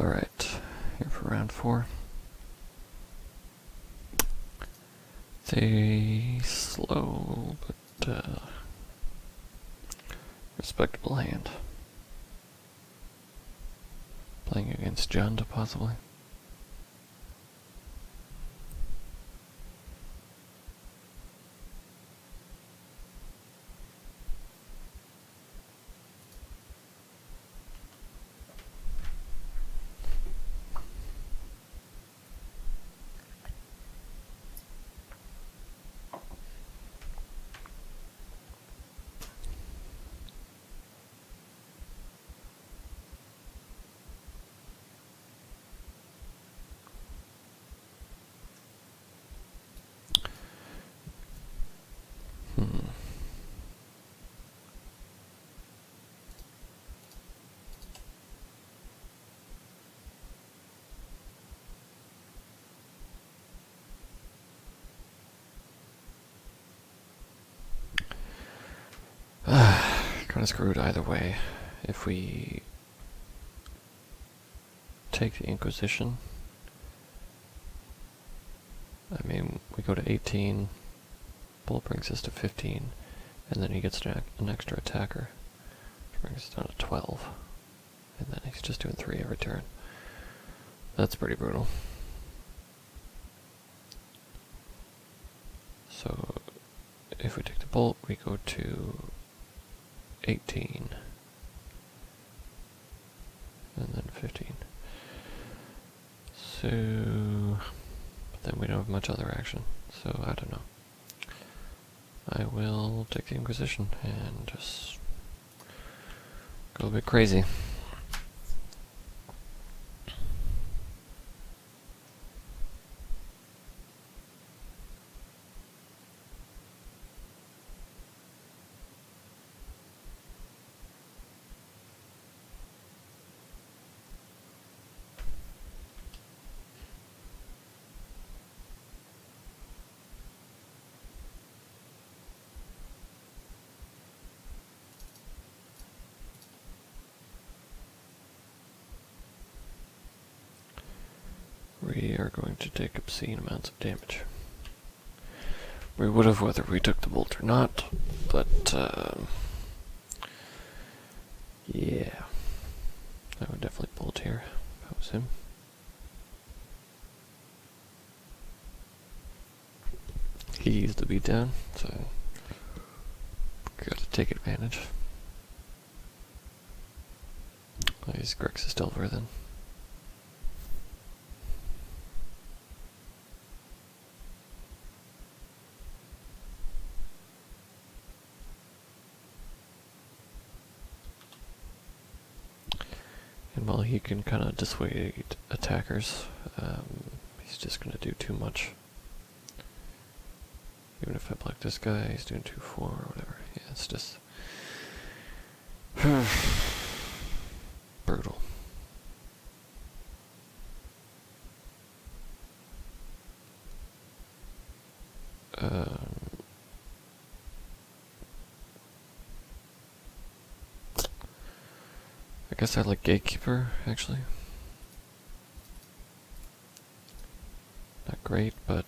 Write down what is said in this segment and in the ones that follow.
Alright, here for round 4. It's a slow but respectable hand. Playing against Jund, possibly. Kind of screwed either way. If we take the Inquisition, I mean, we go to 18, Bull brings us to 15, and then he gets an extra attacker, which brings us down to 12, and then he's just doing 3 every turn. That's pretty brutal. So, if we take the Bolt, we go to 18, and then 15. So, but then we don't have much other action, so I don't know. I will take the Inquisition and just go a bit crazy. We are going to take obscene amounts of damage. We would have whether we took the Bolt or not, but yeah, I would definitely Bolt here if I was him. He used the beatdown, so gotta take advantage. Oh, he's Grixis Delver then. And while he can kind of dissuade attackers, he's just going to do too much. Even if I block this guy, he's doing 2-4 or whatever. Yeah, it's just brutal. I guess I like Gatekeeper, actually. Not great, but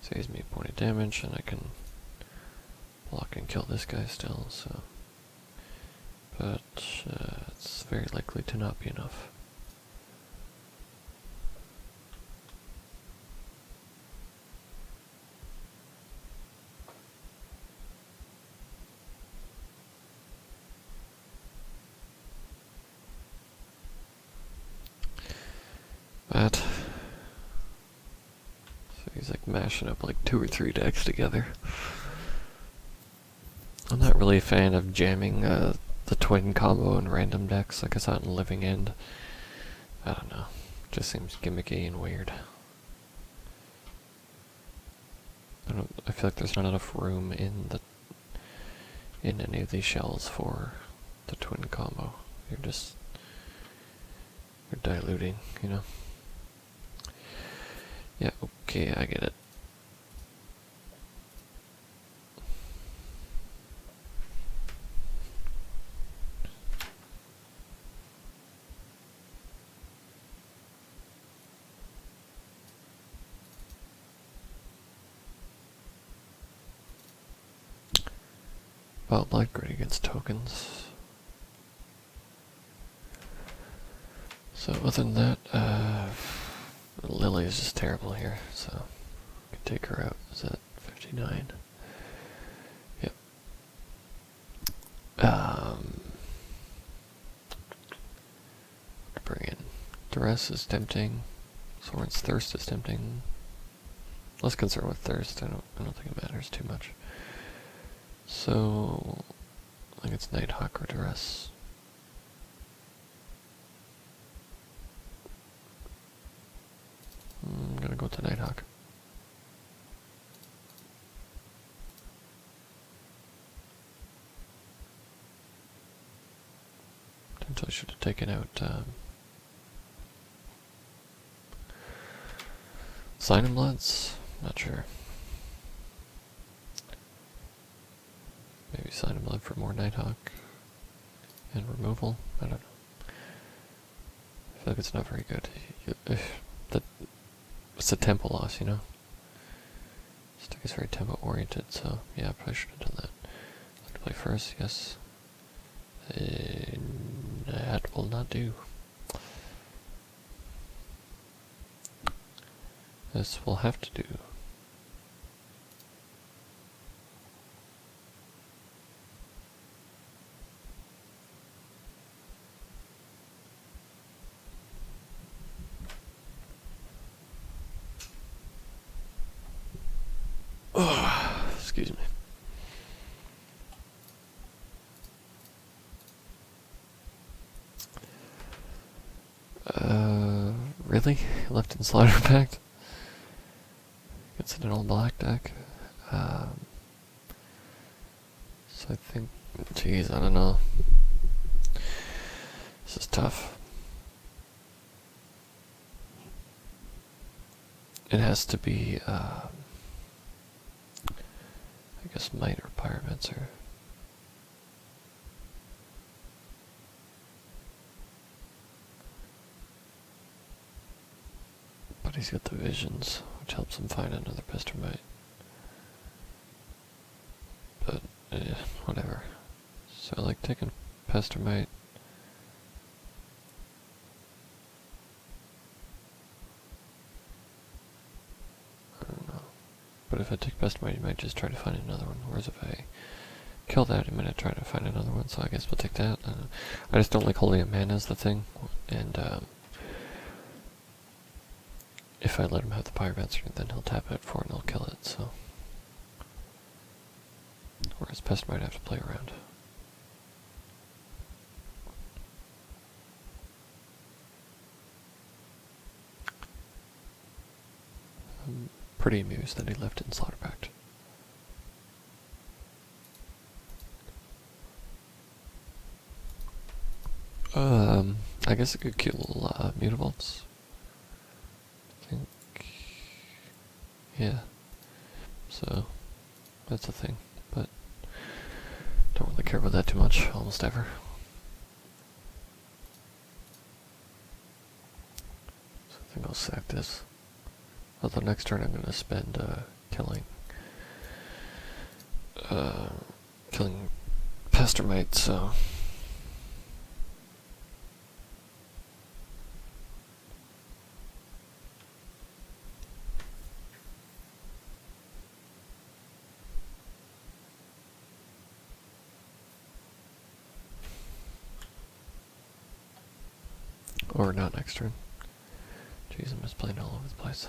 saves me a point of damage, and I can block and kill this guy still, so. But it's very likely to not be enough. But, so he's like mashing up like 2 or 3 decks together. I'm not really a fan of jamming the twin combo in random decks like I saw it in Living End. I don't know, just seems gimmicky and weird. I feel like there's not enough room in any of these shells for the twin combo. You're diluting, you know? Yeah, okay, I get it. About light grid against tokens. So other than that, Lily is just terrible here, so I can take her out. Is that 59? Yep. Bring in Duress is tempting. Soren's Thirst is tempting. Less concerned with Thirst. I don't think it matters too much. So I think it's Nighthawk or Duress. I'm gonna go with the Nighthawk. Potentially should have taken out Sign and Bloods? Not sure. Maybe Sign and Blood for more Nighthawk and removal? I don't know. I feel like it's not very good. It's a tempo loss, you know? This deck is very tempo oriented, so yeah, I probably should have done that. I'd like to play first, yes. That will not do. This will have to do. Oh, excuse me. Really? Left in Slaughter Pact? It's an all-black deck. So I think, geez, I don't know. This is tough. It has to be, I guess, Might or Pyromancer. But he's got the visions, which helps him find another Pester Might. But, whatever. So I like taking Pester Might. I don't know. But if I take Pester Might, he might just try to find another one. Whereas if I kill that, he might try to find another one, so I guess we'll take that. I just don't like holding a mana as the thing, and if I let him have the Pyromancer, then he'll tap it for it and I'll kill it, so. Whereas Pester might have to play around. I'm pretty amused that he left it in Slaughter Pact. I guess I could kill Mutavaults. I think, yeah. So that's a thing, but don't really care about that too much, almost ever. So I think I'll sack this. Although next turn I'm going to spend killing Pester Might, so. Or not next turn. Jeez, I'm just playing all over the place.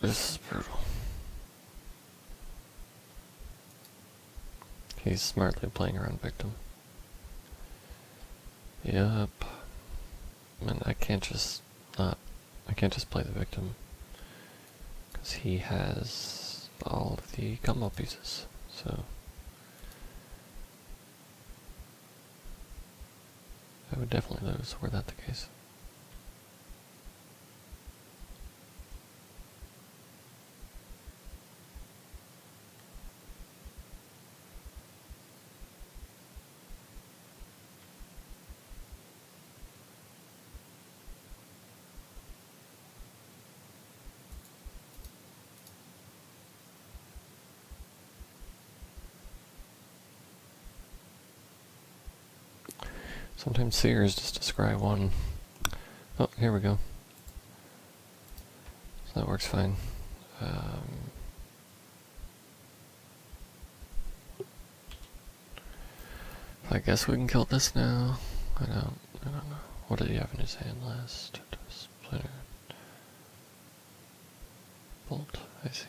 This is brutal. He's smartly playing around victim. Yep. And I can't just play the victim. Because he has all of the combo pieces, so I would definitely lose were that the case. Sometimes seers just descry one. Oh, here we go. So that works fine. I guess we can kill this now. I don't know. What did he have in his hand last? Splinter. Bolt, I see.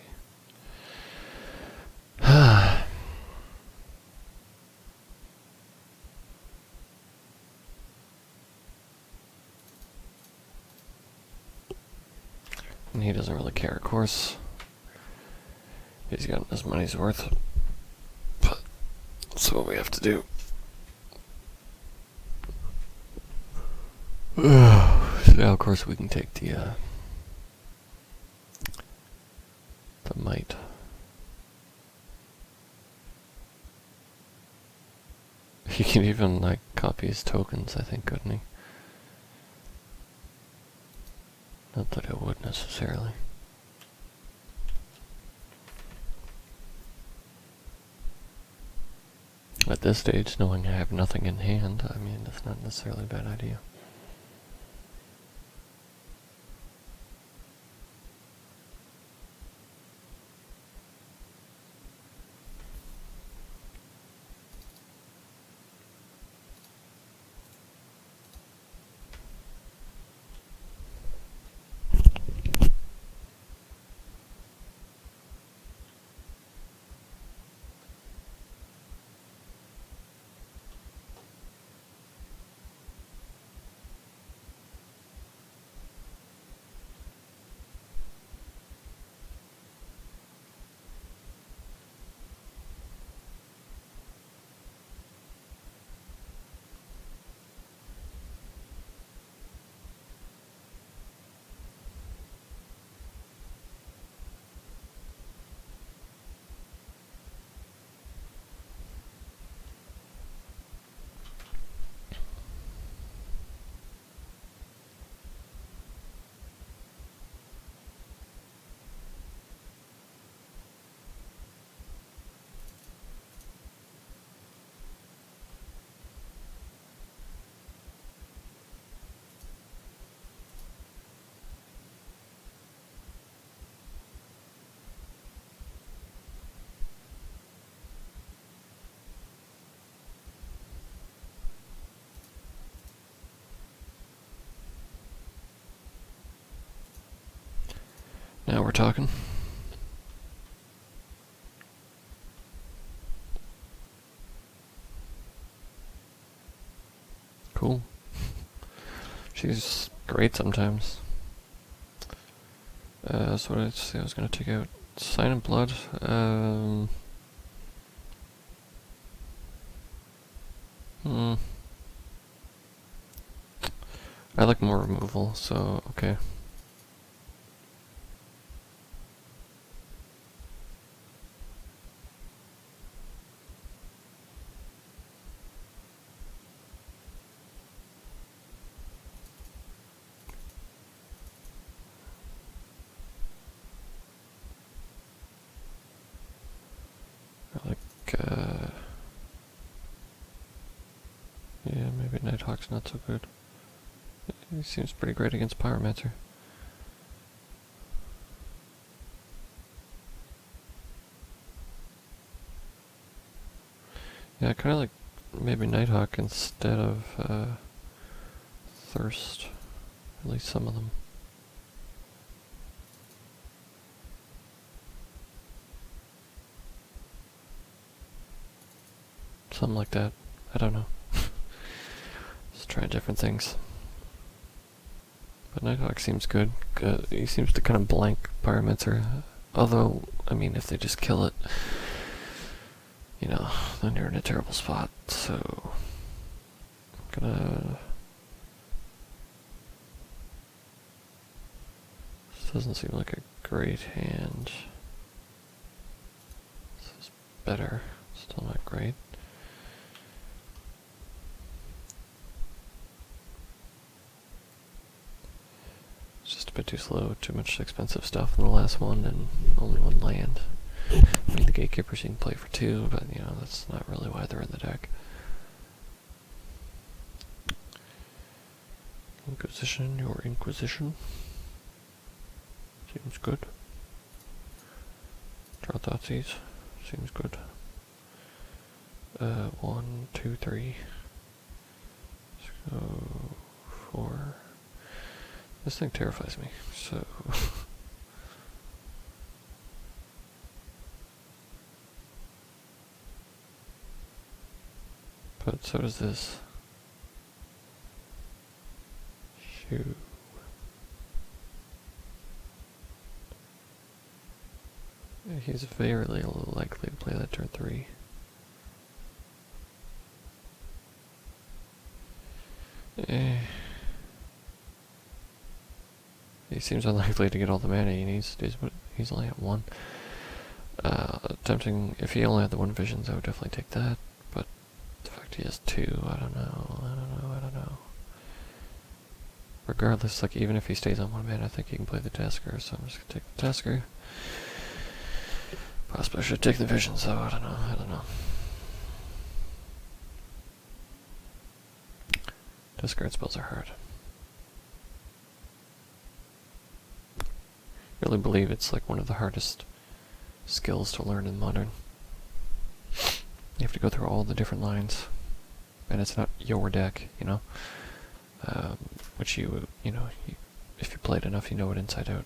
And he doesn't really care, of course. He's gotten his money's worth. But that's what we have to do. Now, of course, we can take the might. He can even, like, copy his tokens, I think, couldn't he? Not that it would necessarily. At this stage, knowing I have nothing in hand, I mean, that's not necessarily a bad idea. Now we're talking. Cool. She's great sometimes. So what did I say I was gonna take out? Sign of Blood. I like more removal, so okay. I like, yeah, maybe Nighthawk's not so good. He seems pretty great against Pyromancer. Yeah, I kinda like maybe Nighthawk instead of, Thirst. At least some of them. something like that. I don't know. Just trying different things. But Nighthawk seems good. He seems to kind of blank Pyromancer. Although, I mean, if they just kill it, you know, then you're in a terrible spot. So, I'm gonna... This doesn't seem like a great hand. This is better. Still not great. It's just a bit too slow, too much expensive stuff in the last one, and only one land. I mean, the Gatekeepers you can play for 2, but, you know, that's not really why they're in the deck. Inquisition, your Inquisition. Seems good. Draw Thoughtseize. Seems good. 1, 2, 3. Let's go 4. This thing terrifies me, so... But so does this. Shoo. He's very likely to play that turn 3. He seems unlikely to get all the mana he needs. He's only at 1. Tempting, if he only had the 1 visions, I would definitely take that. But the fact he has 2, I don't know. Regardless, like, even if he stays on 1 mana, I think he can play the Tasker, so I'm just gonna take the Tasker. Possibly I should take the visions, though, I don't know. Discard spells are hard. I really believe it's like one of the hardest skills to learn in Modern. You have to go through all the different lines, and it's not your deck, you know, which you know, if you play it enough, you know it inside out.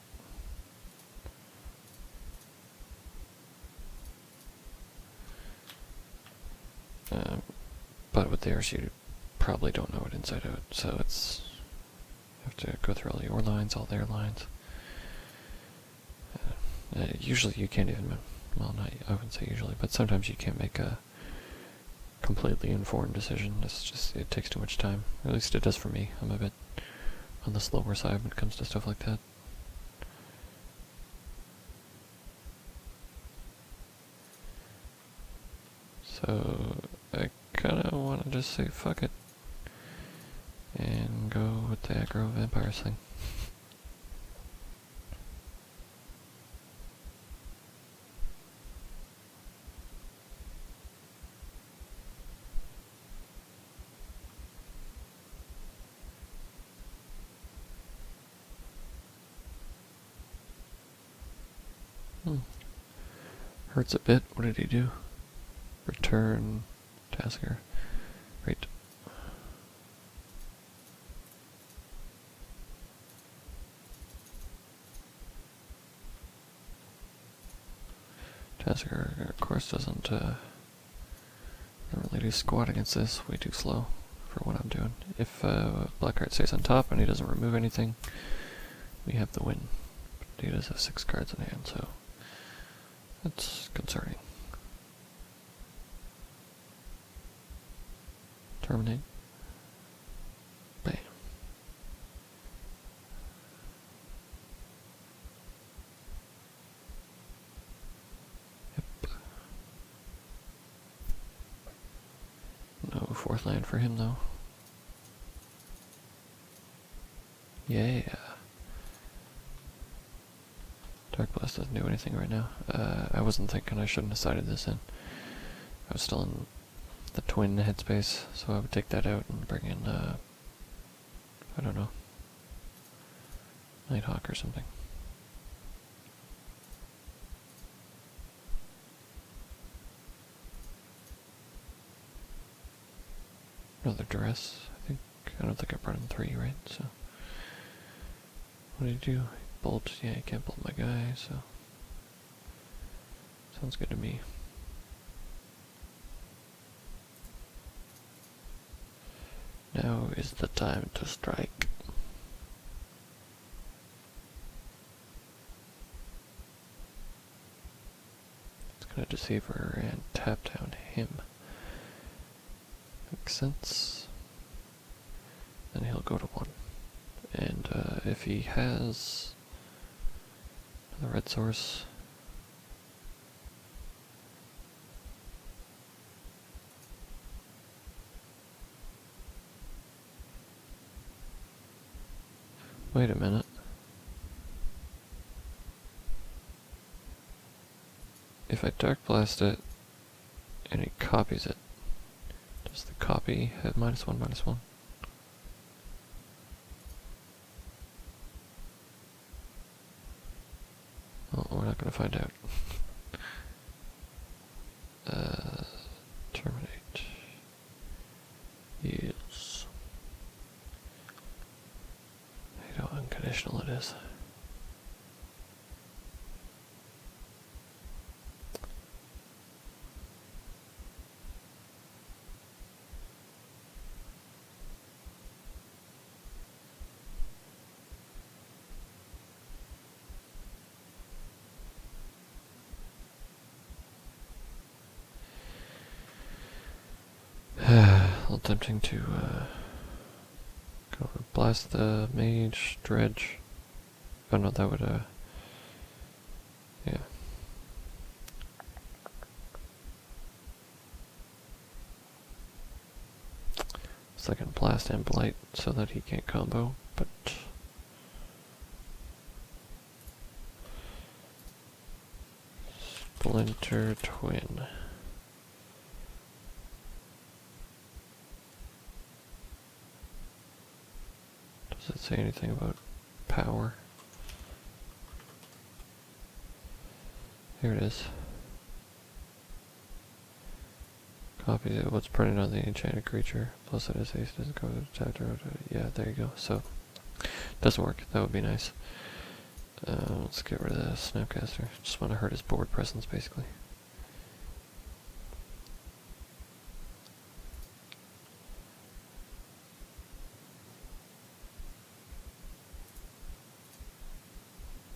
But with theirs, you probably don't know it inside out, so it's you have to go through all your lines, all their lines. Usually you can't even, well, not, I wouldn't say usually, but sometimes you can't make a completely informed decision. It's just, it takes too much time. At least it does for me. I'm a bit on the slower side when it comes to stuff like that. So, I kinda wanna just say fuck it, and go with the aggro vampires thing. Hurts a bit. What did he do? Return Tasker. Great. Tasker, of course, doesn't really do squat against this. Way too slow for what I'm doing. If Blackheart stays on top and he doesn't remove anything, we have the win. But he does have 6 cards in hand, so that's concerning. Terminate. Bam. Yep. No 4th land for him, though. Yeah. Dark Blast doesn't do anything right now. I wasn't thinking, I shouldn't have sided this in. I was still in the twin headspace, so I would take that out and bring in, I don't know, Nighthawk or something. Another Duress, I think. I don't think I brought in 3, right? So, what did he do? Bolt? Yeah, you can't bolt my guy, so sounds good to me. Now is the time to strike. It's gonna deceive her and tap down him. Makes sense. Then he'll go to 1. And if he has the red source, wait a minute. If I Dark Blast it and he copies it, does the copy have -1/-1? Oh, we're not going to find out. Terminate. Yields. You know how unconditional it is. A little tempting to go blast the mage, dredge. Oh no, that would yeah. So I can blast and blight so that he can't combo, but Splinter Twin. Does it say anything about power? Here it is. Copies it, what's printed on the enchanted creature, plus it is haste, doesn't go to attack or yeah, there you go. So, doesn't work. That would be nice. Let's get rid of the Snapcaster. Just want to hurt his board presence, basically.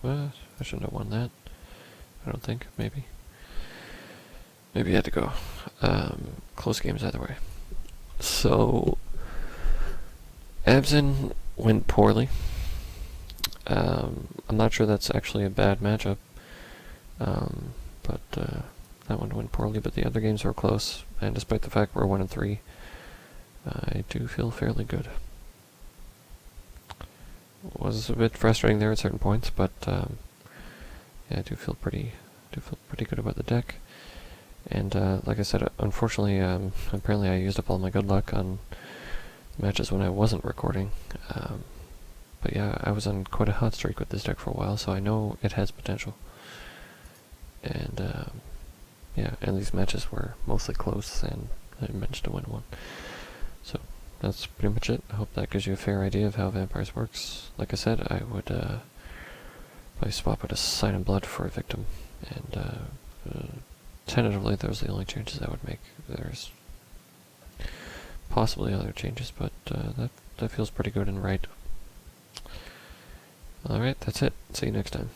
What? I shouldn't have won that. I don't think. Maybe. Maybe he had to go. Close games either way. So, Abzin went poorly. I'm not sure that's actually a bad matchup. But that one went poorly, but the other games were close. And despite the fact we're 1-3, I do feel fairly good. Was a bit frustrating there at certain points, but yeah, I do feel pretty good about the deck. And like I said, unfortunately, apparently I used up all my good luck on matches when I wasn't recording. But yeah, I was on quite a hot streak with this deck for a while, so I know it has potential. And yeah, and these matches were mostly close, and I managed to win one. So that's pretty much it. I hope that gives you a fair idea of how Vampires works. Like I said, I would probably swap out a Sign in Blood for a victim, and tentatively those are the only changes I would make. There's possibly other changes, but that feels pretty good and right. Alright, that's it. See you next time.